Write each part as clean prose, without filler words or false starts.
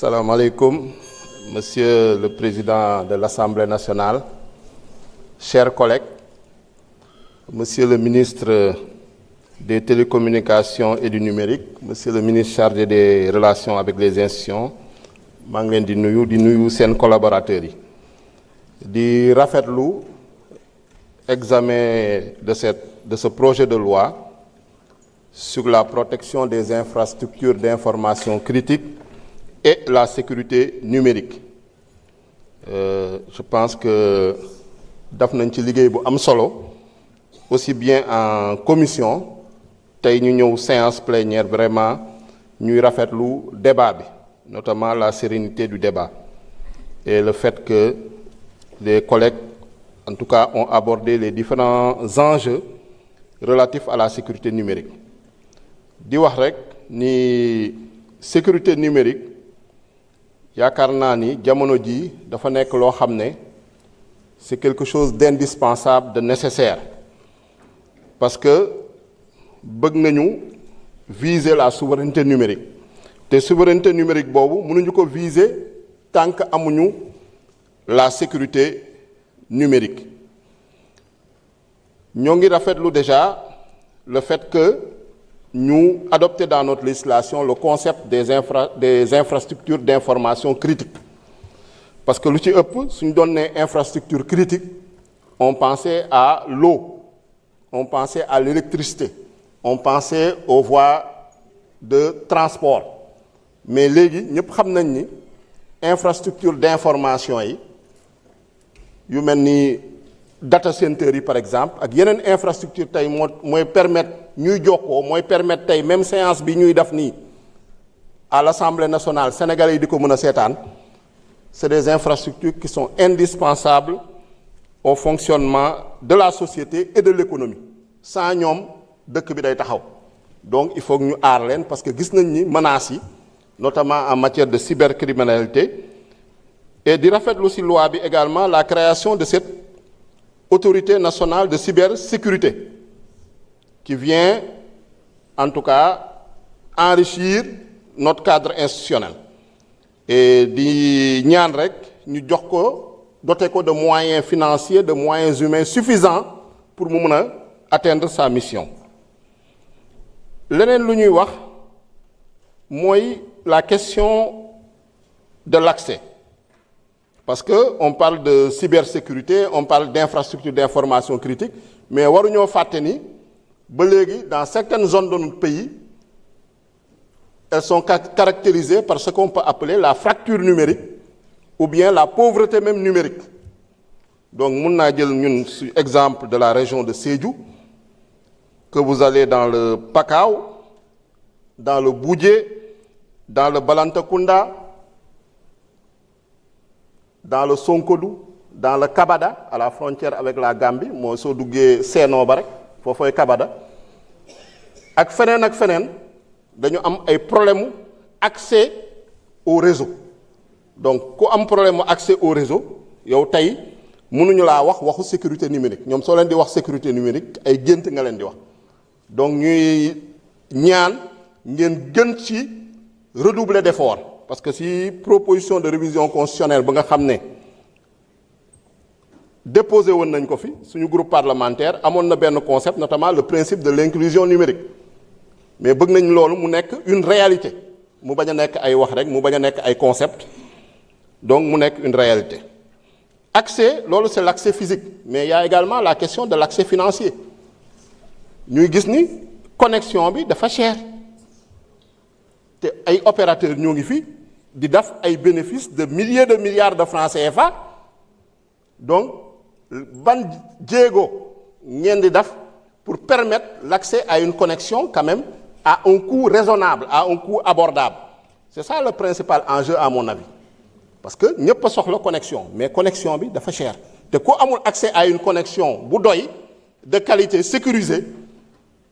Salam alaikum, Monsieur le Président de l'Assemblée nationale, chers collègues, Monsieur le ministre des Télécommunications et du Numérique, Monsieur le ministre chargé des Relations avec les institutions, maa ngi leen di nuyu seen collaborateurs yi di rafetlu examen de ce projet de loi sur la protection des infrastructures d'information critiques et la sécurité numérique. Je pense que daf nañ ci liggéey bu am solo aussi bien en commission tey ñu ñëw séance plénière vraiment ñuy rafetlu débat bi, notamment la sérénité du débat et le fait que les collègues en tout cas ont abordé les différents enjeux relatifs à la sécurité numérique. Di wax rek ni sécurité numérique yaakaar naa ni jamono ji dafa nekk loo xam ne c'est quelque chose d'indispensable, de nécessaire, parce que bëgg nañu viser la souveraineté numérique te souveraineté numérique boobu mënuñu ko viser tant que amuñu la sécurité numérique. Ñoo ngi rafetlu déjà le fait que ñu adopter dans notre législation le concept des infrastructures d'information critiques, parce que lu ci ëpp suñu doon ne infrastructure critique on pensait à l'eau, on pensait à l'électricité, on pensait aux voies de transport, mais léegi ñëpp xam nañ ni infrastructure d'information yi yu mel ni data center yi par exemple ak yeneen infrastructure tey mooy permettre ñuy jokkoo, mooy permettre tey même séance bi ñuy def nii à l'Assemblée nationale sénégalais yi di ko mën a seetaan. C'est des infrastructures qui sont indispensables au fonctionnement de la société et de l'économie. Sans ñoom dëkk bi day taxaw. Donc il faut que ñu aar leen parce que gis nañ ni menaces yi notamment en matière de cybercriminalité, et di rafetlu ci loi bi également la création de cette autorité nationale de cybersécurité qui vient en tout cas enrichir notre cadre institutionnel. Et di ñaan rek ñu jox ko doter ko de moyens financiers, de moyens humains suffisants pour mu mën a atteindre sa mission. Leneen lu ñuy wax mooy la question de l'accès, parce que on parle de cybersécurité, on parle d'infrastructures d'information critique, mais waruñoo fàtte ni ba léegi dans certaines zones de notre pays elles sont caractérisées par ce qu'on peut appeler la fracture numérique ou bien la pauvreté même numérique. Donc mun naa jël ñun ci exemple de la région de Sédhiou, que vous allez dans le Pakao, dans le Boudjé, dans le Balantacounda, dans le Sonkodou, dans le Kabada à la frontière avec la Gambie, mooy soo duggee Seenoo ba rek foofooy Kabada ak feneen dañu am ay problème accès au réseau. Donc ku am problème accès au réseau yow tey mënuñu laa waxu sécurité numérique, ñoom soo leen di wax sécurité numérique ay gént nga leen di wax. Donc ñuy ñaan ngeen gën ci redoubler d'efforts, parce que si proposition de révision constitutionnelle ba nga xam ne déposé woon nañ ko fi suñu groupe parlementaire amoon na benn concept, notamment le principe de l'inclusion numérique, mais bëgg nañ loolu mu nekk une réalité, mu bañ a nekk ay wax rek, mu bañ a nekk ay concept, donc mu nekk une réalité. Accès, loolu c'est l'accès physique, mais il y a également la question de l'accès financier. Ñuy gis ni connexion bi dafa cher te ay opérateurs ñoo ngi fi di def ay bénéfices de milliers de milliards de francs CFA. Donc ban jéego ngeen di def pour permettre l'accès à une connexion quand même à un coût raisonnable, à un coût abordable. C'est ça le principal enjeu à mon avis, parce que ñëpp a soxla connexion, mais connexion bi dafa cher te ku amul accès à une connexion bu doy de qualité sécurisée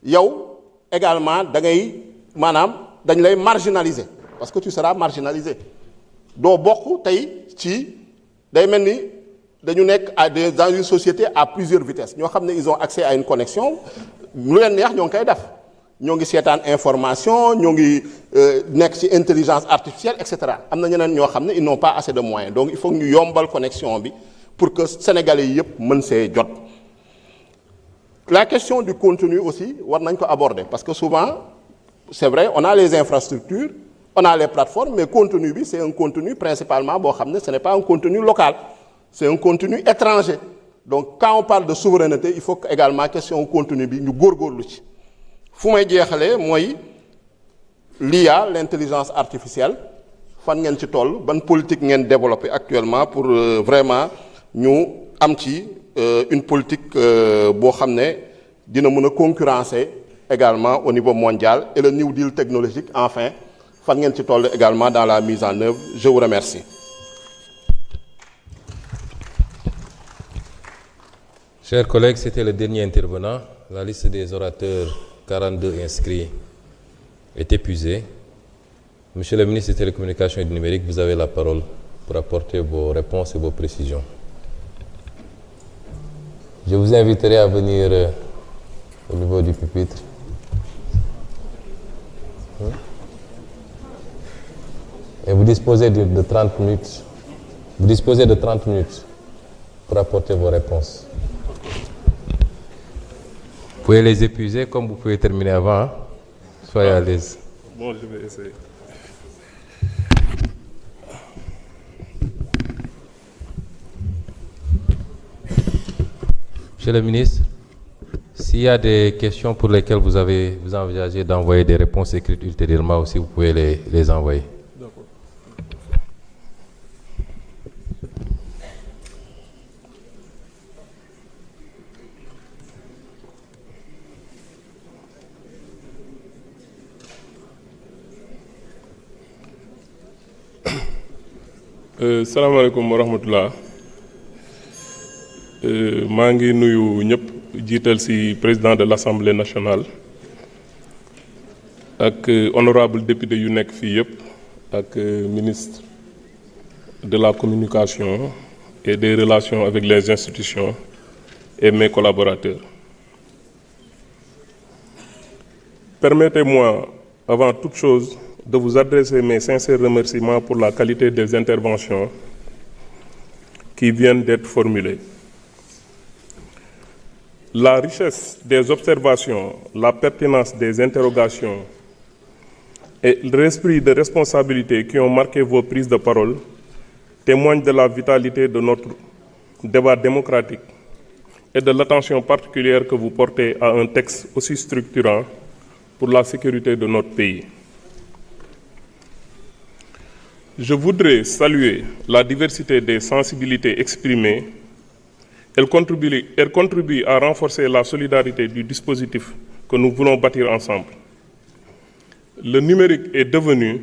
yow également da ngay maanaam dañ lay marginaliser, parce que tu seras marginalisé. doo bokk tey ci day mel ni dañu nekk dans une société à plusieurs vitesses ñoo xam ne ils ont accès à une connexion lu leen neex ñoo ngi koy def, ñoo ngi seetaan information ñoo ngi nekk ci intelligence artificielle et cetera am na ñeneen ñoo xam ne ils n'ont pas assez de moyens donc il faut ñu yombal connexion bi pour que sénégalais yi yëpp mën see jot. La question du contenu aussi war nañ ko aborder parce que souvent c'est vrai on a les infrastructures on a les plateformes mais contenu bi c'est un contenu principalement boo xam ne ce n'est pas un contenu local c'est un contenu étranger donc quand on parle de souveraineté il faut que également question contenu bi ñu góorgóorlu ci. fu may jeexalee mooy l'IA l'intelligence artificielle fan ngeen ci toll ban politique ngeen développé actuellement pour vraiment ñu am ci une politique boo xam ne dina mën a concurrencer également au niveau mondial et le New Deal technologique enfin fan ngeen ci toll également dans la mise en œuvre je vous remercie. Chers collègues, c'était le dernier intervenant. La liste des orateurs 42 inscrits est épuisée. Monsieur le ministre des Télécommunications et du Numérique, vous avez la parole pour apporter vos réponses et vos précisions. Je vous inviterai à venir au niveau du pupitre. Et vous disposez de 30 minutes. Vous disposez de 30 minutes pour apporter vos réponses. Vous pouvez les épuiser comme vous pouvez terminer avant. Hein? Soyez à l'aise. Bon, je vais essayer. Monsieur le ministre, s'il y a des questions pour lesquelles vous envisagez d'envoyer des réponses écrites ultérieurement aussi, vous pouvez les envoyer. D'accord. Salaamaaleykum wa rahmatullah. maa ngi nuyu ñëpp jiital ci président de l'Assemblée nationale ak honorable député yu nekk fii yëpp ak ministre de la communication et des relations avec les institutions et mes collaborateurs. Permettez-moi avant toute chose de vous adresser mes sincères remerciements pour la qualité des interventions qui viennent d'être formulées. La richesse des observations, la pertinence des interrogations et l'esprit de responsabilité qui ont marqué vos prises de parole témoignent de la vitalité de notre débat démocratique et de l'attention particulière que vous portez à un texte aussi structurant pour la sécurité de notre pays. Je voudrais saluer la diversité des sensibilités exprimées. Elle contribue à renforcer la solidarité du dispositif que nous voulons bâtir ensemble. Le numérique est devenu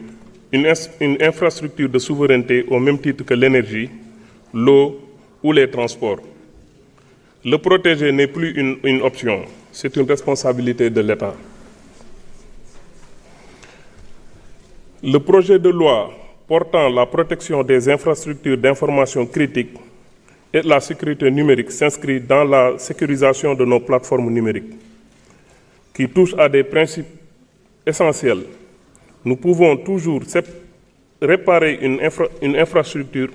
une infrastructure de souveraineté au même titre que l'énergie, l'eau ou les transports. Le protéger n'est plus une option, c'est une responsabilité de l'État. Le projet de loi portant la protection des infrastructures d'information critiques et la sécurité numérique s'inscrit dans la sécurisation de nos plateformes numériques, qui touchent à des principes essentiels. Nous pouvons toujours réparer une infrastructure